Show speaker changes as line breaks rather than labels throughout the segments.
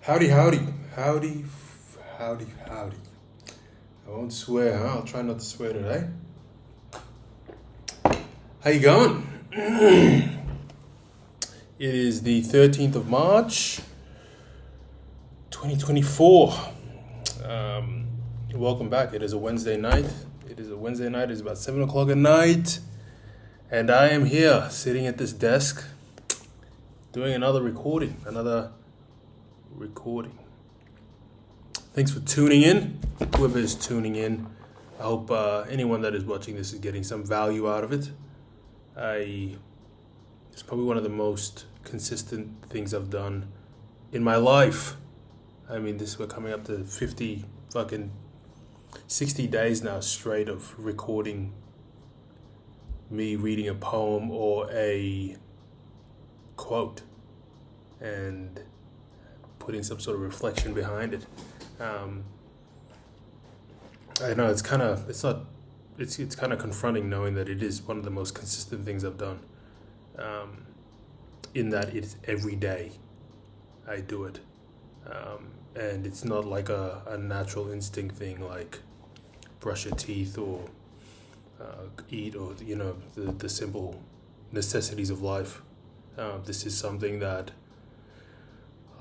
Howdy, howdy, howdy, howdy. I won't swear, huh? I'll try not to swear today. How you going? It is the 13th of March, 2024. Welcome back. It is a Wednesday night. It's about 7 o'clock at night. And I am here, sitting at this desk, doing another recording. Thanks for tuning in. Whoever is tuning in, I hope anyone that is watching this is getting some value out of it. It's probably one of the most consistent things I've done in my life. I mean, we're coming up to 60 days now straight of recording me reading a poem or a quote and putting some sort of reflection behind it. I know it's kind of confronting knowing that it is one of the most consistent things I've done. In that it's every day I do it, and it's not like a natural instinct thing like brush your teeth or eat or the simple necessities of life. This is something that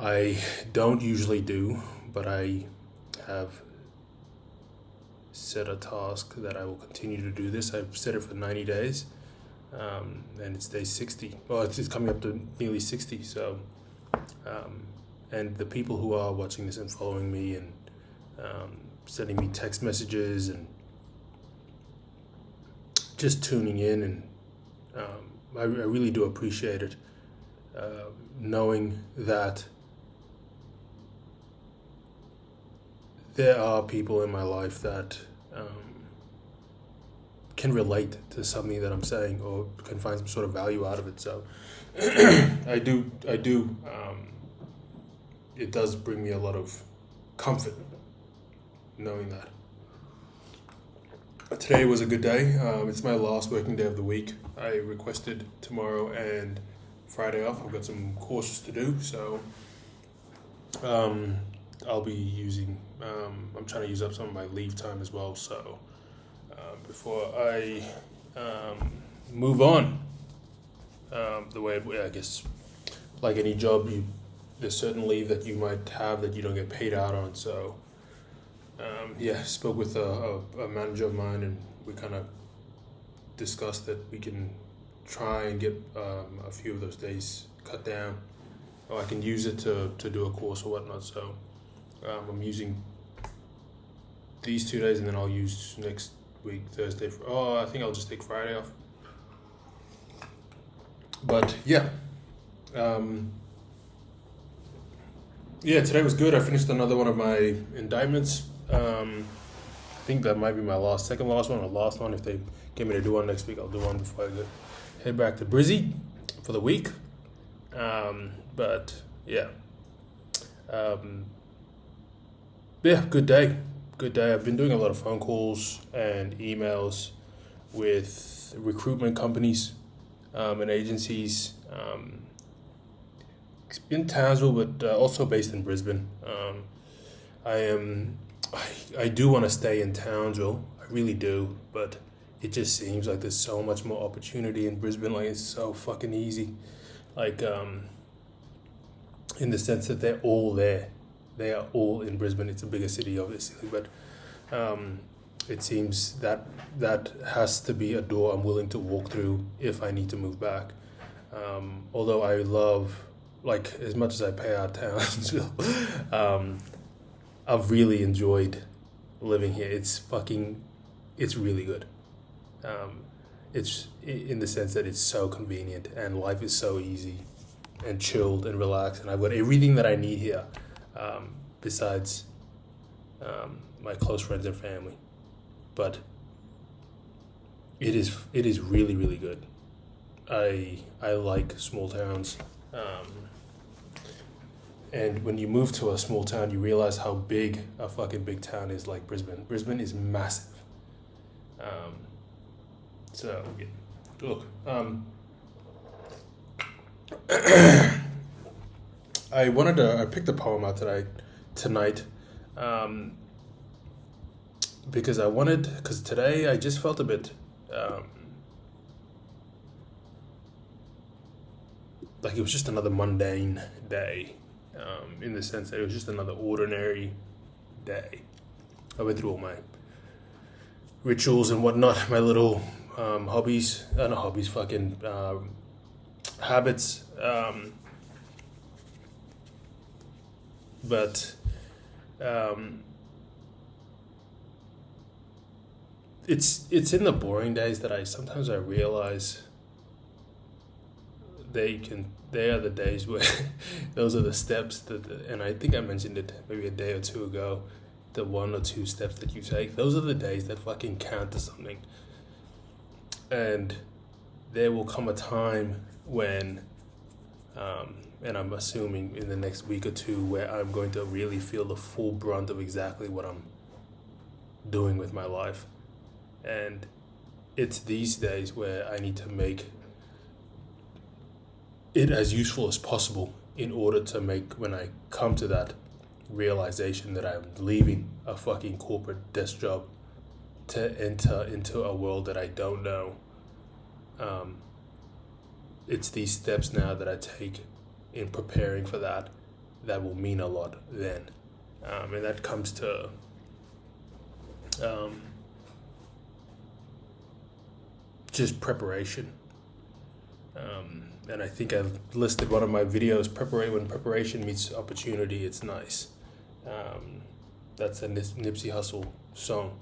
I don't usually do, but I have set a task that I will continue to do this. I've set it for 90 days, and it's day 60. Well, it's coming up to nearly 60. So, and the people who are watching this and following me and sending me text messages and just tuning in, and I really do appreciate it. Knowing that there are people in my life that can relate to something that I'm saying or can find some sort of value out of it. So I do. It does bring me a lot of comfort knowing that. Today was a good day. It's my last working day of the week. I requested tomorrow and Friday off. I've got some courses to do, so I'll be using. I'm trying to use up some of my leave time as well. So before I move on, the way I guess, like any job, there's certain leave that you might have that you don't get paid out on. So spoke with a manager of mine, and we kind of discussed that we can try and get a few of those days cut down. Or I can use it to do a course or whatnot. So I'm using these 2 days, and then I'll use next week Thursday. I think I'll just take Friday off. But today was good. I finished another one of my indictments. I think that might be my second last one or last one. If they get me to do one next week, I'll do one before I head back to Brizzy for the week. Good day. I've been doing a lot of phone calls and emails with recruitment companies and agencies in Townsville, but also based in Brisbane. I do want to stay in Townsville. I really do, but it just seems like there's so much more opportunity in Brisbane. Like, it's so fucking easy. Like, in the sense that they're all there. They are all in Brisbane. It's a bigger city, obviously, but it seems that has to be a door I'm willing to walk through if I need to move back. Although I love, like, as much as I pay out Townsville, I've really enjoyed living here. It's really good. It's in the sense that it's so convenient and life is so easy and chilled and relaxed, and I've got everything that I need here, besides my close friends and family. But it is really, really good. I like small towns, and when you move to a small town, you realize how big a fucking big town is. Like Brisbane. Brisbane is massive. Look, I picked a poem out tonight, um, because today I just felt a bit like it was just another mundane day, in the sense that it was just another ordinary day. I went through all my rituals and whatnot, my little hobbies, not hobbies, fucking habits. But it's in the boring days that I sometimes I realize they are the days where those are the steps and I think I mentioned it maybe a day or two ago, the one or two steps that you take, those are the days that fucking count to something. And there will come a time when and I'm assuming in the next week or two, where I'm going to really feel the full brunt of exactly what I'm doing with my life. And it's these days where I need to make it as useful as possible in order to make, when I come to that realization that I'm leaving a fucking corporate desk job to enter into a world that I don't know. It's these steps now that I take in preparing for that will mean a lot then. And that comes to just preparation. And I think I've listed one of my videos, when preparation meets opportunity, it's nice. That's a Nipsey Hussle song,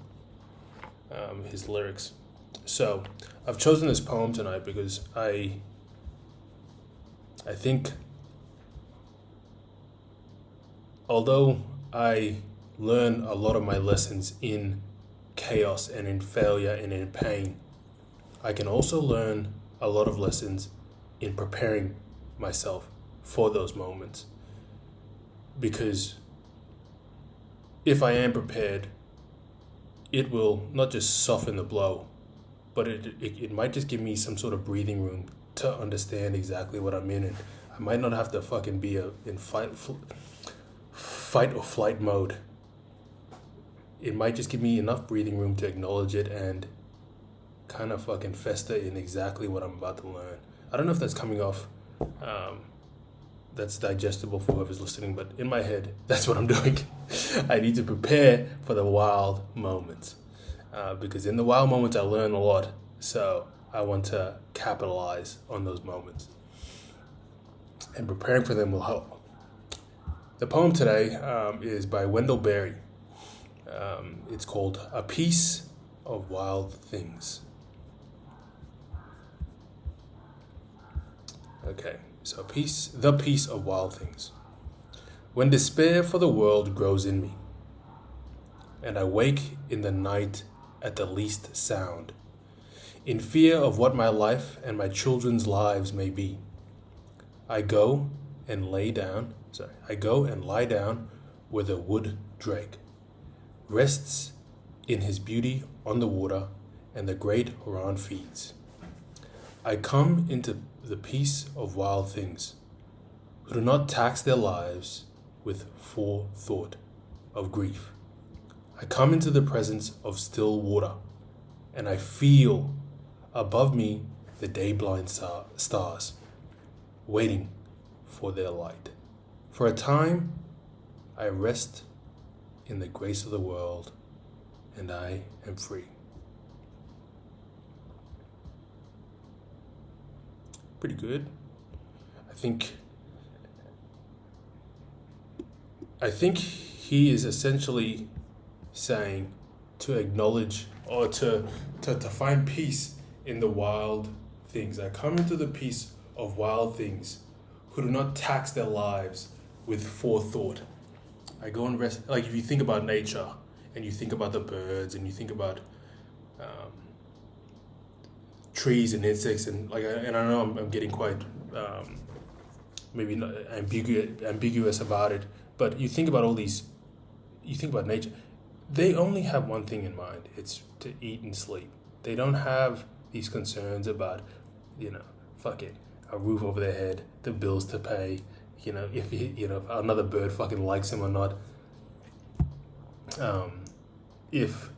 his lyrics. So I've chosen this poem tonight because I think, although I learn a lot of my lessons in chaos and in failure and in pain, I can also learn a lot of lessons in preparing myself for those moments. Because if I am prepared, it will not just soften the blow, but it might just give me some sort of breathing room to understand exactly what I'm in. And I might not have to fucking be in fight or flight mode. It might just give me enough breathing room to acknowledge it and kind of fucking fester in exactly what I'm about to learn. I don't know if that's coming off, that's digestible for whoever's listening, but in my head, that's what I'm doing. I need to prepare for the wild moments, because in the wild moments I learn a lot. So I want to capitalize on those moments, and preparing for them will help. The poem today is by Wendell Berry. It's called A Piece of Wild Things. Okay, so the piece of wild things. When despair for the world grows in me, and I wake in the night at the least sound, in fear of what my life and my children's lives may be, I go and lie down where the wood drake rests in his beauty on the water and the great Huron feeds. I come into the peace of wild things, who do not tax their lives with forethought of grief. I come into the presence of still water, and I feel above me the day-blind stars, waiting for their light. For a time, I rest in the grace of the world, and I am free. Pretty good. I think he is essentially saying to acknowledge or to find peace in the wild things. I come into the peace of wild things who do not tax their lives with forethought. I go and rest. Like if you think about nature and you think about the birds and you think about trees and insects and I know I'm getting quite maybe not ambiguous about it, but you think about nature, they only have one thing in mind. It's to eat and sleep. They don't have these concerns about, fucking a roof over their head, the bills to pay, if if another bird fucking likes him or not. If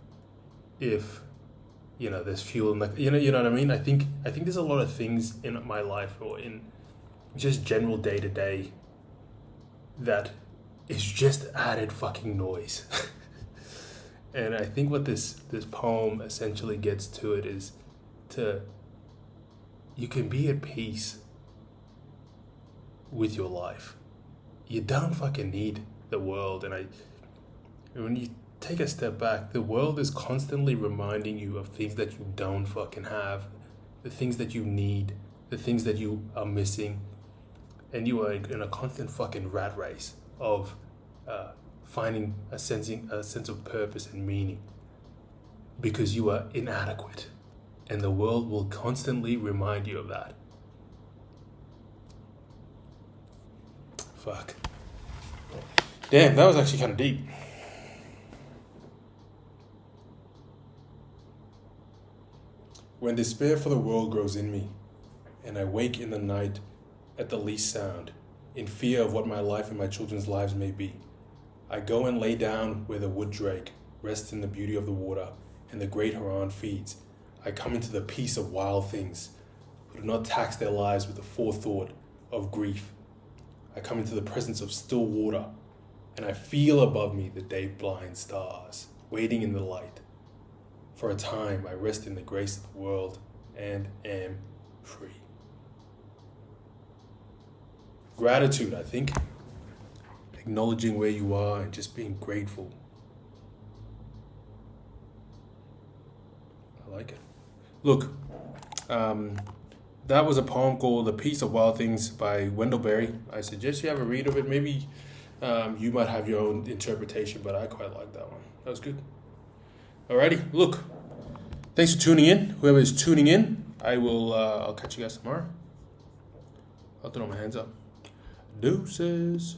there's fuel in the you know what I mean. I think there's a lot of things in my life or in just general day to day that is just added fucking noise. And I think what this poem essentially gets to it is you can be at peace with your life. You don't fucking need the world. And when you take a step back, the world is constantly reminding you of things that you don't fucking have, the things that you need, the things that you are missing, and you are in a constant fucking rat race of finding a sense of purpose and meaning because you are inadequate, and the world will constantly remind you of that. Fuck. Damn, that was actually kind of deep. When despair for the world grows in me, and I wake in the night at the least sound, in fear of what my life and my children's lives may be, I go and lay down where the wood drake rests in the beauty of the water, and the great heron feeds. I come into the peace of wild things, who do not tax their lives with the forethought of grief. I come into the presence of still water, and I feel above me the day-blind stars, waiting in the light. For a time, I rest in the grace of the world and am free. Gratitude, I think. Acknowledging where you are and just being grateful. I like it. Look, that was a poem called The Peace of Wild Things by Wendell Berry. I suggest you have a read of it. Maybe you might have your own interpretation, but I quite like that one. That was good. Alrighty, look. Thanks for tuning in. Whoever is tuning in, I'll catch you guys tomorrow. I'll throw my hands up. Deuces.